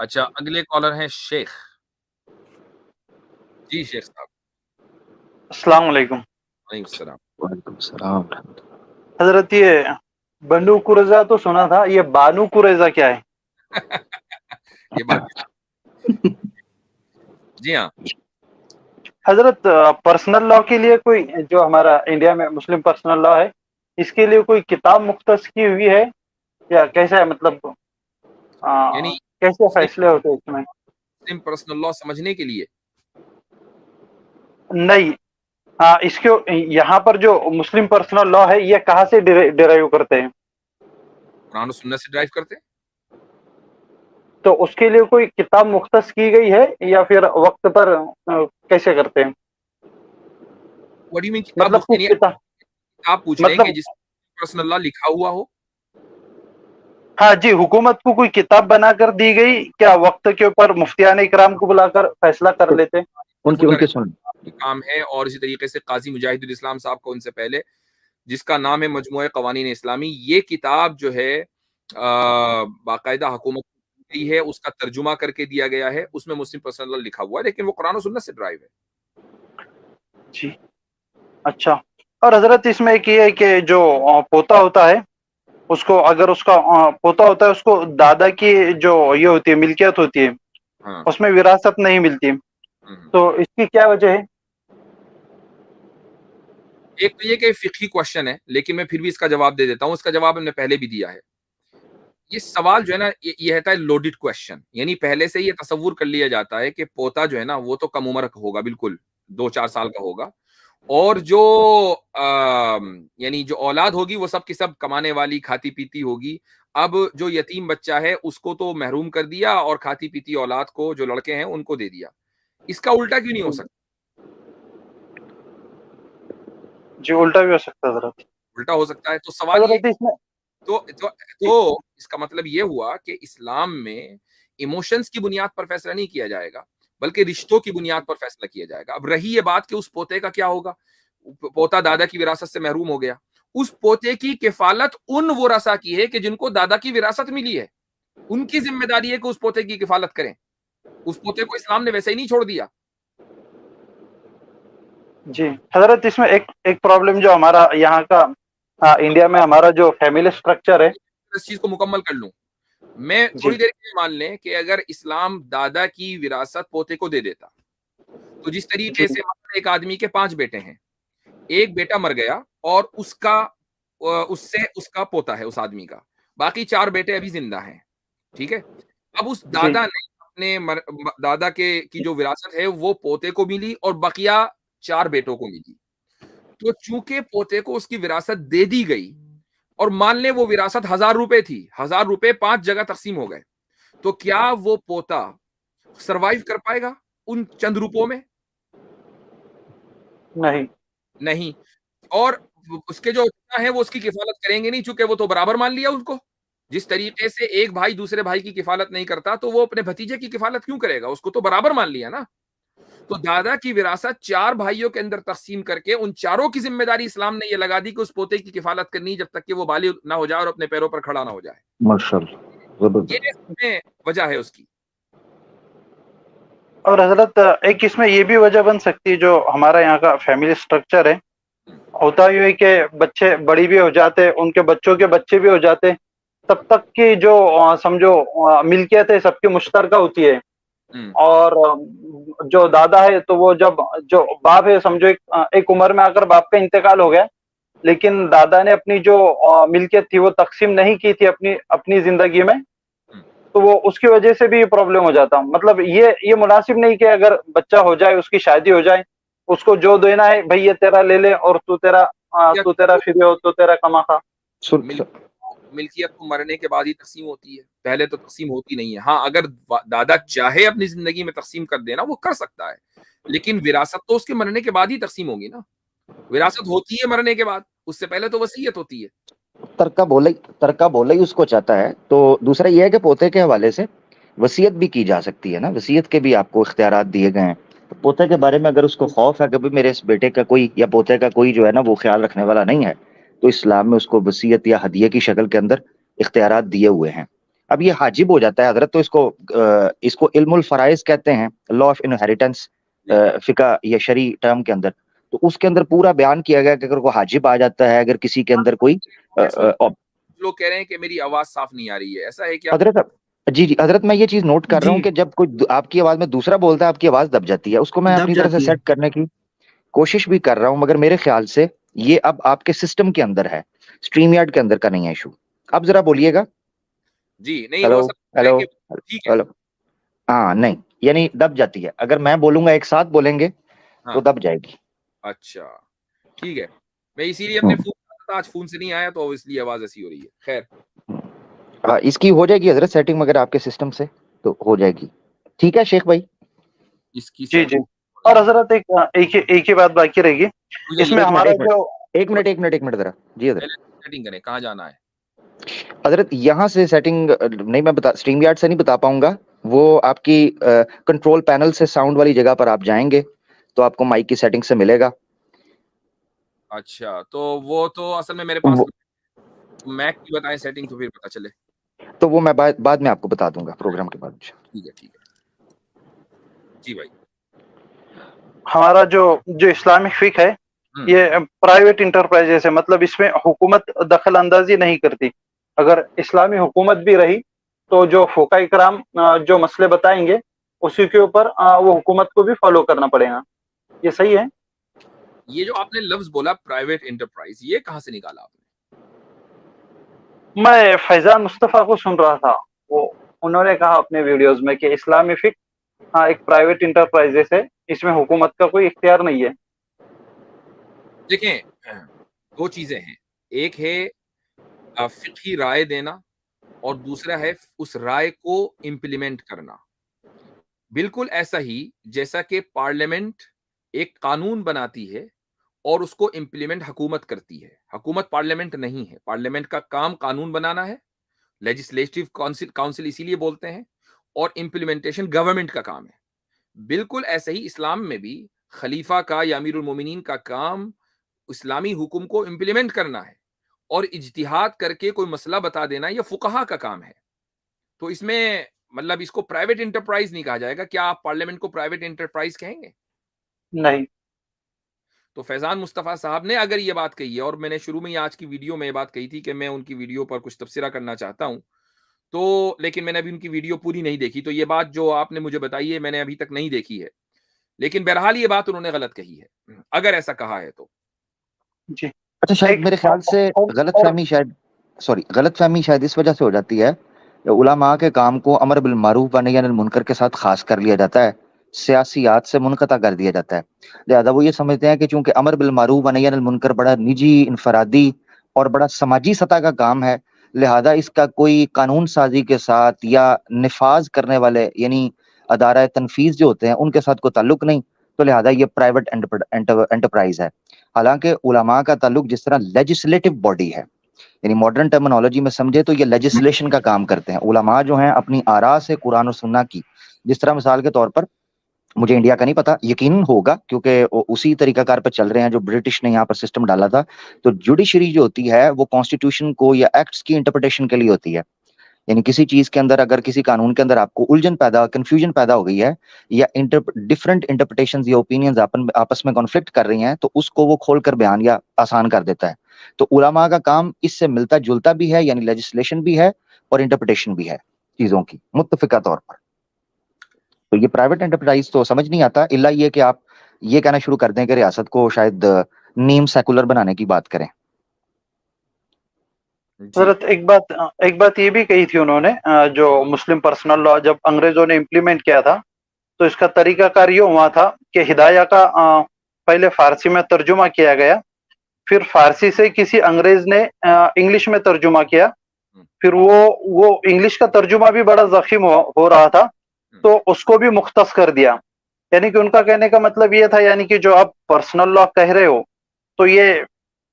اچھا اگلے کالر ہیں شیخ. جی شیخ صاحب. السلام علیکم. وعلیکم السلام. وعلیکم السلام. حضرت یہ بنو قریظہ تو سنا تھا, یہ بانو قریظہ کیا ہے؟ یہ بات جی ہاں حضرت پرسنل لا کے لیے کوئی, جو ہمارا انڈیا میں مسلم پرسنل لا ہے, اس کے لیے کوئی کتاب مختص کی ہوئی ہے یا کیسا ہے؟ مطلب یعنی کیسے فیصلے ہوتے ہیں اس میں؟ مسلم پرسنل لا سمجھنے کے لیے نہیں, اس کے یہاں پر جو مسلم پرسنل لا ہے یہ کہاں سے ڈرائیو کرتے ہیں؟ قرآن و سنت سے ڈرائیو کرتے ہیں. تو اس کے لیے کوئی کتاب مختص کی گئی ہے یا پھر وقت پر کیسے کرتے ہیں؟ What do you mean کتاب مطلب مختص؟ یعنی آپ پوچھ رہے ہیں کہ مطلب جس پرسنل لا لکھا ہوا ہو. ہاں جی, حکومت کو کوئی کتاب بنا کر دی گئی کیا, وقت کے اوپر مفتیان اکرام کو بلا کر فیصلہ کر لیتے؟ ان کے سن کام ہے. اور اسی طریقے سے قاضی مجاہد الاسلام صاحب کو ان سے پہلے, جس کا نام ہے مجموعہ قوانین اسلامی, یہ کتاب جو ہے باقاعدہ حکومت کی ہے, اس کا ترجمہ کر کے دیا گیا ہے, اس میں مسلم پرسنل لا لکھا ہوا ہے, لیکن وہ قرآن و سنت سے ڈرائیو ہے. جی اچھا. اور حضرت اس میں ایک یہ ہے کہ جو پوتا ہوتا ہے اس کو, اگر اس کا پوتا ہوتا ہے اس کو دادا کی جو یہ ہوتی ہے ملکیت ہوتی ہے, ہاں اس میں وراثت نہیں ملتی, تو اس کی کیا وجہ ہے؟ ایک تو یہ کہ فقہی کوشچن ہے, لیکن میں پھر بھی اس کا جواب دے دیتا ہوں. اس کا جواب ہم نے پہلے بھی دیا ہے. یہ سوال جو ہے نا یہ رہتا ہے لوڈڈ کوشچن, یعنی پہلے سے یہ تصور کر لیا جاتا ہے کہ پوتا جو ہے نا وہ تو کم عمر کا ہوگا, بالکل 2-4 سال کا ہوگا, اور جو یعنی جو اولاد ہوگی وہ سب کی سب کمانے والی کھاتی پیتی ہوگی. اب جو یتیم بچہ ہے اس کو تو محروم کر دیا, اور کھاتی پیتی اولاد کو جو لڑکے ہیں ان کو دے دیا. اس کا الٹا کیوں نہیں ہو سکتا؟ جی الٹا بھی ہو سکتا ہے حضرت. الٹا ہو سکتا ہے. تو سوال یہ حضرت اس میں تو اس کا مطلب یہ ہوا کہ اسلام میں ایموشنز کی بنیاد پر فیصلہ نہیں کیا جائے گا, بلکہ رشتوں کی بنیاد پر فیصلہ کیا جائے گا. اب رہی یہ بات کہ اس پوتے کا کیا ہوگا, پوتا دادا کی وراثت سے محروم ہو گیا, اس پوتے کی کفالت ان ورثاء کی ہے کہ جن کو دادا کی وراثت ملی ہے, ان کی ذمہ داری ہے کہ اس پوتے کی کفالت کریں. اس پوتے کو اسلام نے ویسے ہی نہیں چھوڑ دیا. جی حضرت اس میں ایک پرابلم جو ہمارا یہاں کا, انڈیا میں ہمارا جو فیملی سٹرکچر ہے, اس چیز کو مکمل کر لوں میں تھوڑی دیر کے لیے. مان لیں کہ اگر اسلام دادا کی وراثت پوتے کو دے دیتا, تو جس طریقے سے ایک آدمی کے 5 بیٹے ہیں, ایک بیٹا مر گیا اور اس کا پوتا ہے اس آدمی کا, باقی 4 بیٹے ابھی زندہ ہیں, ٹھیک ہے. اب اس دادا نے اپنے دادا کی جو وراثت ہے وہ پوتے کو ملی اور بقیہ 4 بیٹوں کو ملی. تو چونکہ پوتے کو اس کی وراثت دے دی گئی, اور مان لیں وہ وراثت 1000 روپے تھی, 1000 روپے 5 جگہ تقسیم ہو گئے, تو کیا وہ پوتا سروائیو کر پائے گا ان چند روپوں میں؟ نہیں. اور اس کے جو ہے وہ اس کی کفالت کریں گے نہیں, چونکہ وہ تو برابر مان لیا ان کو. جس طریقے سے ایک بھائی دوسرے بھائی کی کفالت نہیں کرتا, تو وہ اپنے بھتیجے کی کفالت کیوں کرے گا, اس کو تو برابر مان لیا نا. تو دادا کی وراثت 4 بھائیوں کے اندر تقسیم کر کے ان چاروں کی ذمہ داری اسلام نے یہ لگا دی کہ اس پوتے کی کفالت کرنی جب تک کہ وہ بالغ نہ ہو جائے اور اپنے پیروں پر کھڑا نہ ہو جائے. ماشاءاللہ, یہ وجہ ہے اس کی. اور حضرت ایک اس میں یہ بھی وجہ بن سکتی ہے, جو ہمارا یہاں کا فیملی سٹرکچر ہے, ہوتا یہ ہے کہ بچے بڑی بھی ہو جاتے, ان کے بچوں کے بچے بھی ہو جاتے, تب تک کی جو سمجھو ملکیت ہے سب کی مشترکہ ہوتی ہے. اور جو دادا ہے تو وہ جب جو باپ ہے سمجھو ایک عمر میں آ کر باپ کا انتقال ہو گیا, لیکن دادا نے اپنی جو ملکیت تھی وہ تقسیم نہیں کی تھی اپنی زندگی میں, تو وہ اس کی وجہ سے بھی پرابلم ہو جاتا. مطلب یہ مناسب نہیں کہ اگر بچہ ہو جائے, اس کی شادی ہو جائے, اس کو جو دینا ہے بھائی یہ تیرا لے لے, اور تو تیرا فری ہو, تو تیرا کما خا. ملکیت کو مرنے کے بعد ہی تقسیم ہوتی ہے, پہلے تو تقسیم ہوتی نہیں ہے. ہاں اگر دادا چاہے اپنی زندگی میں تقسیم کر دینا وہ کر سکتا ہے, لیکن وراثت تو اس کے مرنے کے بعد ہی تقسیم ہوگی نا. وراثت ہوتی ہے مرنے کے بعد, اس سے پہلے تو وصیت ہوتی ہے. ترکہ بولا ہی اس کو چاہتا ہے. تو دوسرا یہ ہے کہ پوتے کے حوالے سے وصیت بھی کی جا سکتی ہے نا, وصیت کے بھی آپ کو اختیارات دیے گئے ہیں. پوتے کے بارے میں اگر اس کو خوف ہے کہ میرے اس بیٹے کا کوئی یا پوتے کا کوئی جو ہے نا وہ خیال رکھنے والا نہیں ہے, تو اسلام میں اس کو وصیت یا ہدیے کی شکل کے اندر اختیارات دیے ہوئے ہیں. اب یہ حاجب ہو جاتا ہے حضرت، تو اس کو علم الفرائض کہتے ہیں، لا آف انہیریٹنس فقہ یا شرعی ٹرم کے اندر. تو اس کے اندر پورا بیان کیا گیا کہ اگر کوئی حاجب آ جاتا ہے، اگر کسی کے اندر کوئی لوگ کہہ رہے ہیں کہ میری آواز صاف نہیں آ رہی ہے، ایسا ہے کیا؟ حضرت جی حضرت میں یہ چیز نوٹ کر رہا ہوں کہ جب کوئی آپ کی آواز میں دوسرا بولتا ہے آپ کی آواز دب جاتی ہے، اس کو میں اپنی طرح سے سیٹ کرنے کی کوشش بھی کر رہا ہوں، مگر میرے خیال سے یہ اب آپ کے سسٹم کے اندر ہے، اسٹریم یارڈ کے اندر کا نہیں ہے ایشو. اب ذرا بولیے گا. جی نہیں ہیلو ہو سکتا ہے ہیلو کہ ٹھیک ہے. ہیلو. ہاں نہیں، یعنی دب جاتی ہے، اگر میں بولوں گا ایک ساتھ بولیں گے تو دب جائے گی. اچھا ٹھیک ہے، میں اسی لیے اپنے فون تھا، آج فون سے نہیں آیا تو اس لیے آواز ایسی ہو رہی ہے. خیر اس کی ہو جائے گی حضرت سیٹنگ، مگر آپ کے سسٹم سے تو ہو جائے گی. ٹھیک ہے شیخ بھائی. اس کی جی جی. اور حضرت ایک ہی بات باقی رہے گی اس میں ہمارا جو ایک منٹ ذرا. جی حضرت سیٹنگ کریں، کہاں جانا ہے حضرت؟ یہاں سے سیٹنگ نہیں، میں اسٹریم یارڈ سے نہیں بتا پاؤں گا، وہ آپ کی کنٹرول پینل سے ساؤنڈ والی جگہ پر آپ جائیں گے تو آپ کو مائک کی سیٹنگ سے ملے گا. اچھا تو وہ تو اصل میں میرے پاس میک کی بتائیں سیٹنگ تو پھر پتہ چلے. تو وہ میں بعد میں آپ کو بتا دوں گا پروگرام کے بعد. ٹھیک ہے جی بھائی. ہمارا جو اسلامک فقہ ہے یہ پرائیویٹ انٹرپرائز ہے، مطلب اس میں حکومت دخل اندازی نہیں کرتی. اگر اسلامی حکومت بھی رہی تو جو فقہاء کرام جو مسئلے بتائیں گے اسی کے اوپر وہ حکومت کو بھی فالو کرنا پڑے گا. یہ صحیح ہے؟ یہ جو آپ نے لفظ بولا پرائیویٹ انٹرپرائز، یہ کہاں سے نکالا آپ نے؟ میں فیضان مصطفیٰ کو سن رہا تھا، وہ انہوں نے کہا اپنے ویڈیوز میں کہ اسلامی فقہ ایک پرائیویٹ انٹرپرائز ہے، اس میں حکومت کا کوئی اختیار نہیں ہے. دیکھیں دو چیزیں ہیں، ایک ہے فقہی رائے دینا اور دوسرا ہے اس رائے کو امپلیمنٹ کرنا. بالکل ایسا ہی جیسا کہ پارلیمنٹ ایک قانون بناتی ہے اور اس کو امپلیمنٹ حکومت کرتی ہے. حکومت پارلیمنٹ نہیں ہے، پارلیمنٹ کا کام قانون بنانا ہے، لیجسلیٹو کاؤنسل اسی لیے بولتے ہیں، اور امپلیمنٹیشن گورنمنٹ کا کام ہے. بالکل ایسے ہی اسلام میں بھی خلیفہ کا یا امیر المومنین کا کام اسلامی حکم کو امپلیمنٹ کرنا ہے، اور اجتہاد کر کے کوئی مسئلہ بتا دینا یہ فقہا کا کام ہے. تو اس میں مطلب اس کو پرائیویٹ انٹرپرائز نہیں کہا جائے گا. کیا آپ پارلیمنٹ کو پرائیویٹ انٹرپرائز کہیں گے؟ نہیں. تو فیضان مصطفیٰ صاحب نے اگر یہ بات کہی ہے، اور میں نے شروع میں آج کی ویڈیو میں یہ بات کہی تھی کہ میں ان کی ویڈیو پر کچھ تبصرہ کرنا چاہتا ہوں، تو لیکن میں نے ابھی ان کی ویڈیو پوری نہیں دیکھی، تو یہ بات جو آپ نے مجھے بتائی ہے میں نے ابھی تک نہیں دیکھی ہے، لیکن بہرحال یہ بات انہوں نے غلط کہی ہے اگر ایسا کہا ہے تو. جی اچھا شاید میرے خیال سے غلط فہمی شاید اس وجہ سے ہو جاتی ہے، علماء کے کام کو امر بالمعروف و نہی عن المنکر کے ساتھ خاص کر لیا جاتا ہے، سیاسیات سے منقطع کر دیا جاتا ہے. لہذا وہ یہ سمجھتے ہیں کہ چونکہ امر بالمعروف و نہی عن المنکر بڑا نجی، انفرادی اور بڑا سماجی سطح کا کام ہے، لہذا اس کا کوئی قانون سازی کے ساتھ یا نفاذ کرنے والے یعنی ادارہ تنفیذ جو ہوتے ہیں ان کے ساتھ کوئی تعلق نہیں، تو لہذا یہ پرائیویٹ انٹرپرائز ہے. حالانکہ علماء کا تعلق جس طرح لیجسلیٹو باڈی ہے، یعنی ماڈرن ٹرمنالوجی میں سمجھے تو یہ لیجسلیشن کا کام کرتے ہیں. علماء جو ہیں اپنی آراء سے قرآن و سنہ کی، جس طرح مثال کے طور پر مجھے انڈیا کا نہیں پتا، یقیناً ہوگا کیونکہ اسی طریقہ کار پہ چل رہے ہیں جو برٹش نے یہاں پر سسٹم ڈالا تھا. تو جوڈیشری جو ہوتی ہے وہ کانسٹیٹیوشن کو یا ایکٹس کی انٹرپریٹیشن کے لیے ہوتی ہے. یعنی کسی چیز کے اندر اگر کسی قانون کے اندر آپ کو کنفیوژن پیدا ہو گئی ہے یا ڈفرنٹ انٹرپریٹیشنز یا اوپینینز آپس میں کانفلکٹ کر رہی ہیں، تو اس کو وہ کھول کر بیان یا آسان کر دیتا ہے. تو علماء کا کام اس سے ملتا جلتا بھی ہے، یعنی لیجسلیشن بھی ہے اور انٹرپریٹیشن بھی ہے چیزوں کی متفقہ طور پر. تو یہ پرائیویٹ انٹرپرائز تو سمجھ نہیں آتا، الا یہ کہ آپ یہ کہنا شروع کر دیں کہ ریاست کو شاید نیم سیکولر بنانے کی بات کریں. حضرت ایک بات یہ بھی کہی تھی انہوں نے، جو مسلم پرسنل لا جب انگریزوں نے امپلیمنٹ کیا تھا تو اس کا طریقہ کار یہ ہوا تھا کہ ہدایہ کا پہلے فارسی میں ترجمہ کیا گیا، پھر فارسی سے کسی انگریز نے انگلش میں ترجمہ کیا، پھر وہ انگلش کا ترجمہ بھی بڑا ضخیم ہو رہا تھا تو اس کو بھی مختص کر دیا. یعنی کہ ان کا کہنے کا مطلب یہ تھا، یعنی کہ جو آپ پرسنل لا کہہ رہے ہو تو یہ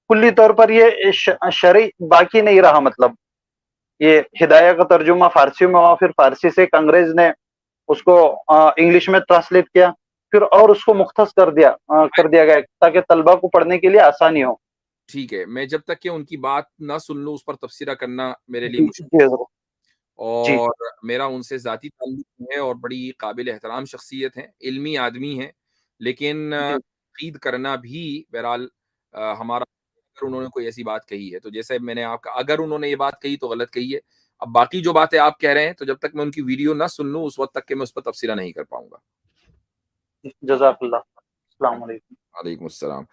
کلی طور پر یہ شرعی باقی نہیں رہا. مطلب یہ ہدایہ کا ترجمہ فارسی میں ہوا، پھر فارسی سے ایک انگریز نے اس کو انگلش میں ٹرانسلیٹ کیا، پھر اور اس کو مختص کر دیا گیا تاکہ طلبہ کو پڑھنے کے لیے آسانی ہو. ٹھیک ہے، میں جب تک کہ ان کی بات نہ سن لوں اس پر تبصرہ کرنا میرے لیے مشکل. اور میرا ان سے ذاتی تعلق ہے اور بڑی قابل احترام شخصیت ہیں، علمی آدمی ہیں، لیکن تنقید کرنا بھی بہرحال ہمارا، اگر انہوں نے کوئی ایسی بات کہی ہے تو جیسے میں نے آپ کا، اگر انہوں نے یہ بات کہی تو غلط کہی ہے. اب باقی جو باتیں آپ کہہ رہے ہیں تو جب تک میں ان کی ویڈیو نہ سن لوں اس وقت تک کہ میں اس پر تبصرہ نہیں کر پاؤں گا. جزاک اللہ. السلام علیکم. وعلیکم السلام.